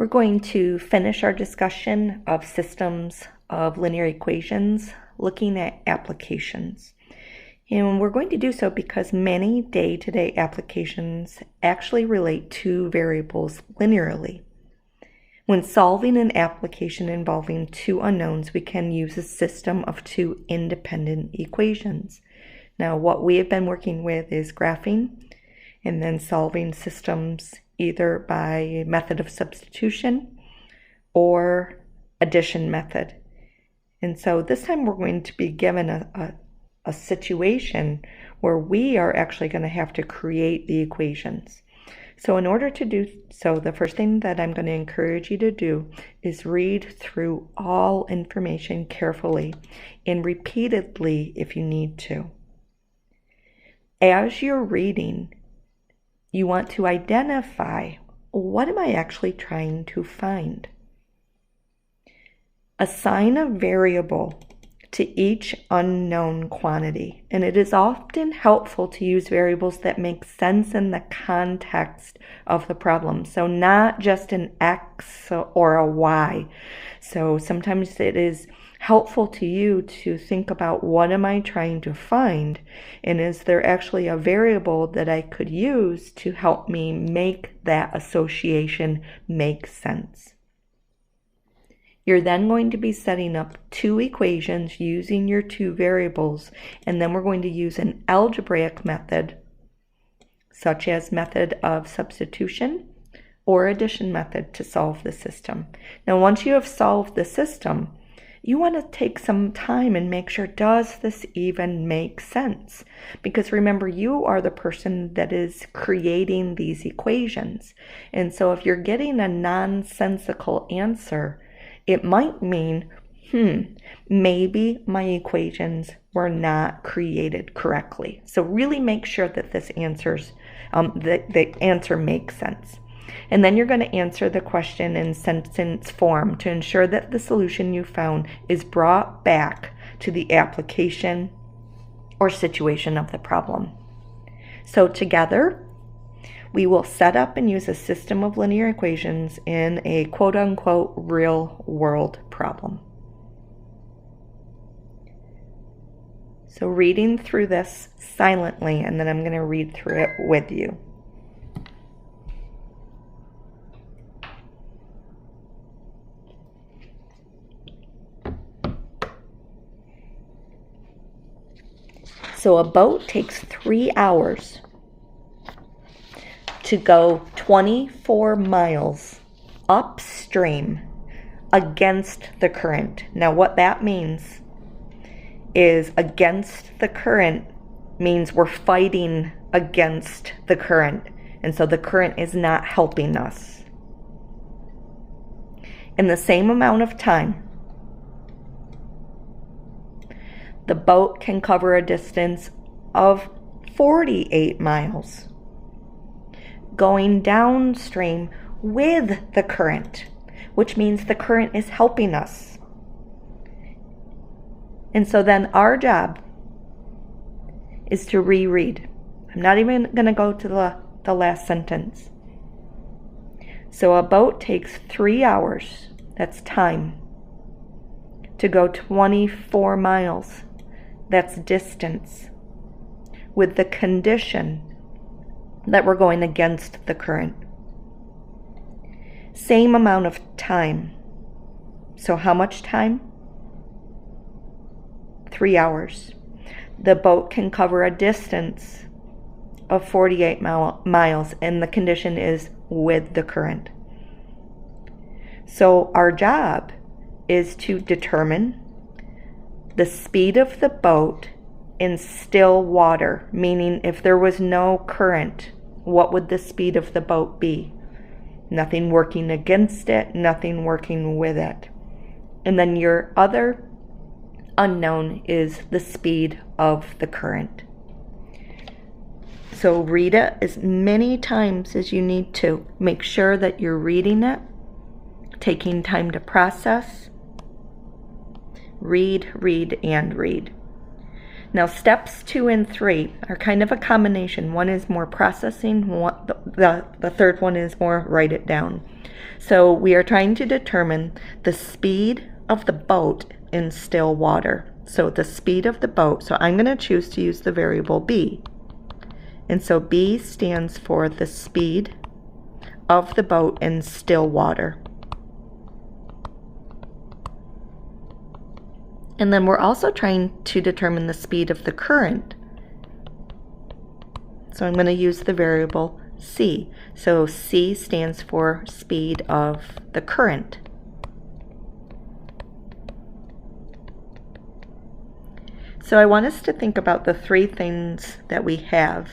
We're going to finish our discussion of systems of linear equations, looking at applications. And we're going to do so because many day-to-day applications actually relate to variables linearly. When solving an application involving two unknowns, we can use a system of two independent equations. Now, what we have been working with is graphing and then solving systems either by method of substitution or addition method. And so this time we're going to be given a situation where we are actually going to have to create the equations. So in order to do so, the first thing that I'm going to encourage you to do is read through all information carefully and repeatedly if you need to. As you're reading, you want to identify, what am I actually trying to find? Assign a variable to each unknown quantity, and it is often helpful to use variables that make sense in the context of the problem. So not just an X or a Y. So sometimes it is helpful to you to think about, what am I trying to find, and is there actually a variable that I could use to help me make that association make sense? You're then going to be setting up two equations using your two variables, and then we're going to use an algebraic method, such as method of substitution or addition method, to solve the system. Now, once you have solved the system, you want to take some time and make sure, does this even make sense? Because remember, you are the person that is creating these equations. And so if you're getting a nonsensical answer, it might mean, maybe my equations were not created correctly. So really make sure that this the answer makes sense. And then you're going to answer the question in sentence form to ensure that the solution you found is brought back to the application or situation of the problem. So together, we will set up and use a system of linear equations in a quote-unquote real-world problem. So reading through this silently, and then I'm going to read through it with you. So a boat takes 3 hours to go 24 miles upstream against the current. Now, what that means is against the current means we're fighting against the current. And so the current is not helping us. In the same amount of time, the boat can cover a distance of 48 miles, going downstream with the current, which means the current is helping us. And so then our job is to reread. I'm not even going to go to the last sentence. So a boat takes 3 hours, that's time, to go 24 miles. That's distance, with the condition that we're going against the current. Same amount of time. So how much time? 3 hours. The boat can cover a distance of 48 miles, and the condition is with the current. So our job is to determine the speed of the boat in still water, meaning if there was no current, what would the speed of the boat be? Nothing working against it, nothing working with it. And then your other unknown is the speed of the current. So read it as many times as you need to. Make sure that you're reading it, taking time to process. Read, and read. Now, steps 2 and 3 are kind of a combination. One is more processing, the third one is more write it down. So we are trying to determine the speed of the boat in still water. So the speed of the boat, so I'm going to choose to use the variable b. And so b stands for the speed of the boat in still water. And then we're also trying to determine the speed of the current. So I'm going to use the variable c. So c stands for speed of the current. So I want us to think about the three things that we have.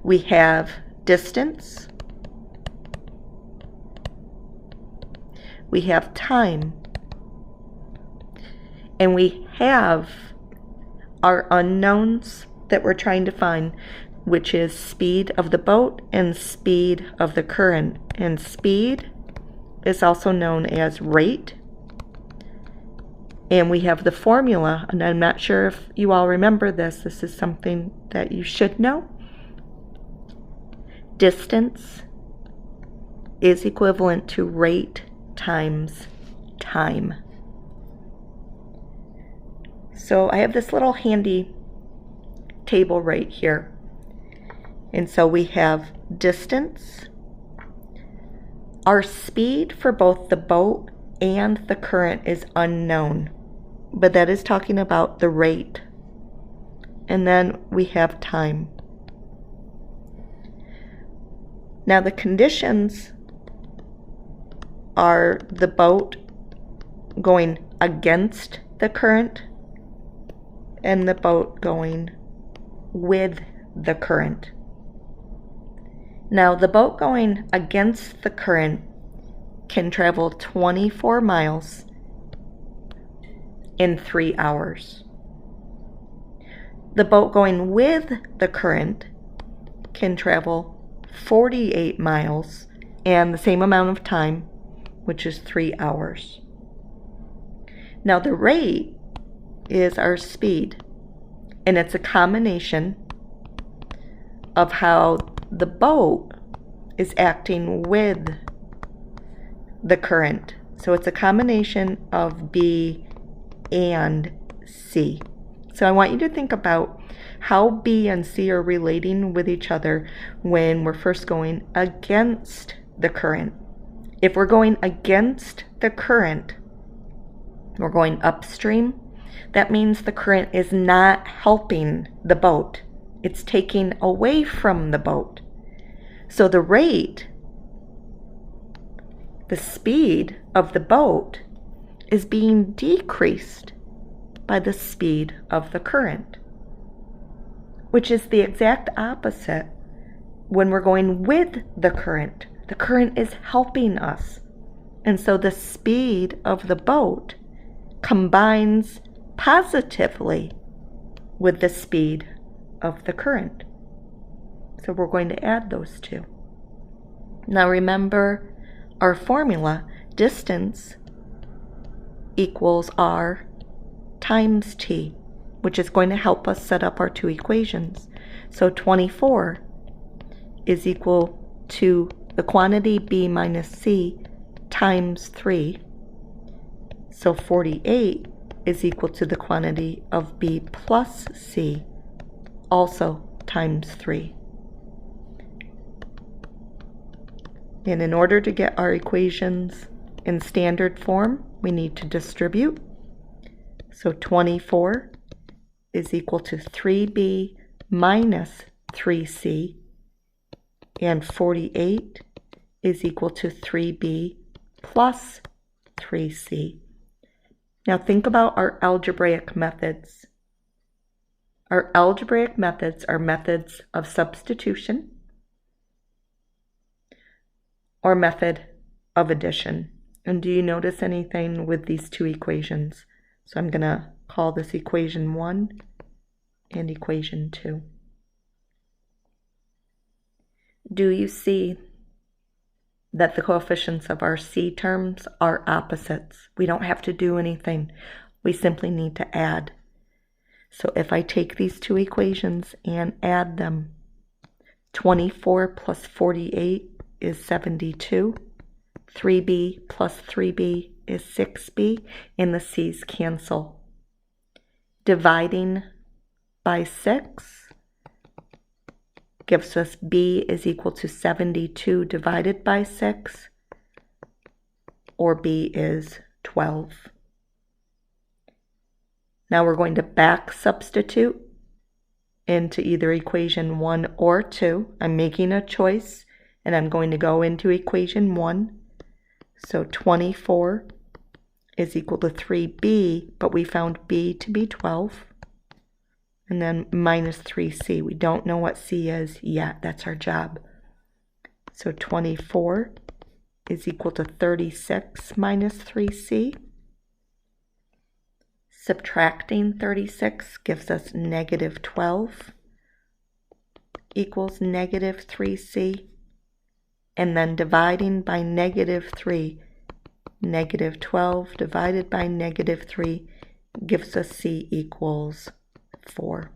We have distance, we have time, and we have our unknowns that we're trying to find, which is speed of the boat and speed of the current. And speed is also known as rate. And we have the formula, and I'm not sure if you all remember this. This is something that you should know. Distance is equivalent to rate times time. So I have this little handy table right here. And so we have distance. Our speed for both the boat and the current is unknown, but that is talking about the rate. And then we have time. Now the conditions are the boat going against the current and the boat going with the current. Now the boat going against the current can travel 24 miles in 3 hours. The boat going with the current can travel 48 miles and the same amount of time, which is 3 hours. Now the rate is our speed, and it's a combination of how the boat is acting with the current. So it's a combination of B and C. So I want you to think about how B and C are relating with each other when we're first going against the current. If we're going against the current, we're going upstream. That means the current is not helping the boat. It's taking away from the boat. So the rate, the speed of the boat, is being decreased by the speed of the current, which is the exact opposite when we're going with the current. The current is helping us. And so the speed of the boat combines positively with the speed of the current. So we're going to add those two. Now remember our formula, distance equals R times T, which is going to help us set up our two equations. So 24 is equal to the quantity B minus C times 3. So 48 is equal to the quantity of B plus C, also times 3. And in order to get our equations in standard form, we need to distribute. So 24 is equal to 3B minus 3C, and 48 is equal to 3B plus 3C. Now think about our algebraic methods. Our algebraic methods are methods of substitution or method of addition. And do you notice anything with these two equations? So I'm going to call this equation 1 and equation 2. Do you see that the coefficients of our C terms are opposites? We don't have to do anything. We simply need to add. So if I take these two equations and add them, 24 plus 48 is 72. 3b plus 3b is 6b, and the c's cancel. Dividing by 6 gives us b is equal to 72 divided by 6, or b is 12. Now we're going to back substitute into either equation 1 or 2. I'm making a choice, and I'm going to go into equation 1. So 24 is equal to 3b, but we found b to be 12. And then minus 3c. We don't know what c is yet. That's our job. So 24 is equal to 36 minus 3c. Subtracting 36 gives us negative 12 equals negative 3c. And then dividing by negative 3, negative 12 divided by negative 3 gives us c equals 4.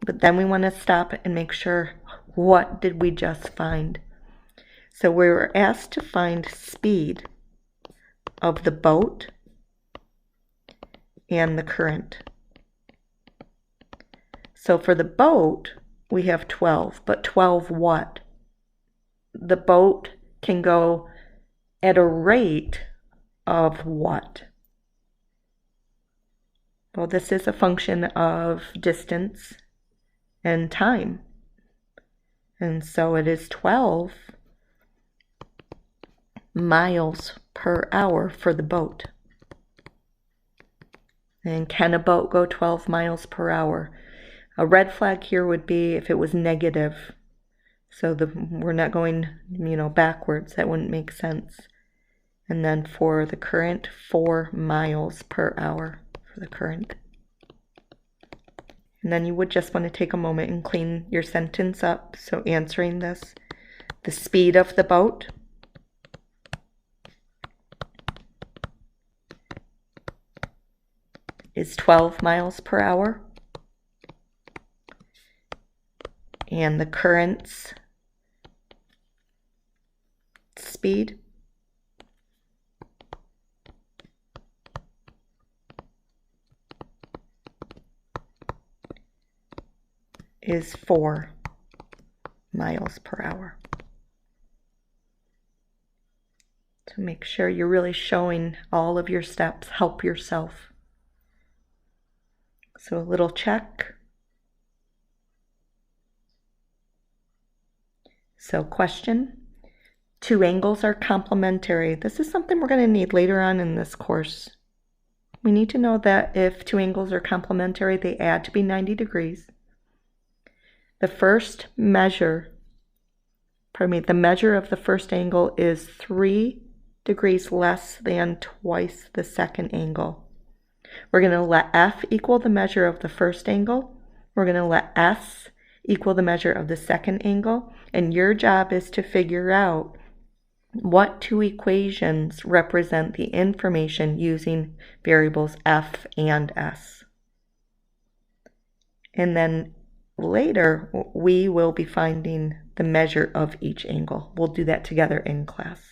But then we want to stop and make sure, what did we just find? So we were asked to find speed of the boat and the current. So for the boat, we have 12, but 12 what? The boat can go at a rate of what? Well, this is a function of distance and time. And so it is 12 miles per hour for the boat. And can a boat go 12 miles per hour? A red flag here would be if it was negative. So we're not going, backwards. That wouldn't make sense. And then for the current, 4 miles per hour for the current. And then you would just want to take a moment and clean your sentence up. So answering this, the speed of the boat is 12 miles per hour. And the current's speed is 4 miles per hour. So make sure you're really showing all of your steps. Help yourself. So a little check. So question, 2 angles are complementary. This is something we're going to need later on in this course. We need to know that if 2 angles are complementary, they add to be 90 degrees. The measure of the first angle is 3 degrees less than twice the second angle. We're going to let F equal the measure of the first angle. We're going to let S equal the measure of the second angle. And your job is to figure out what 2 equations represent the information using variables F and S. And then later, we will be finding the measure of each angle. We'll do that together in class.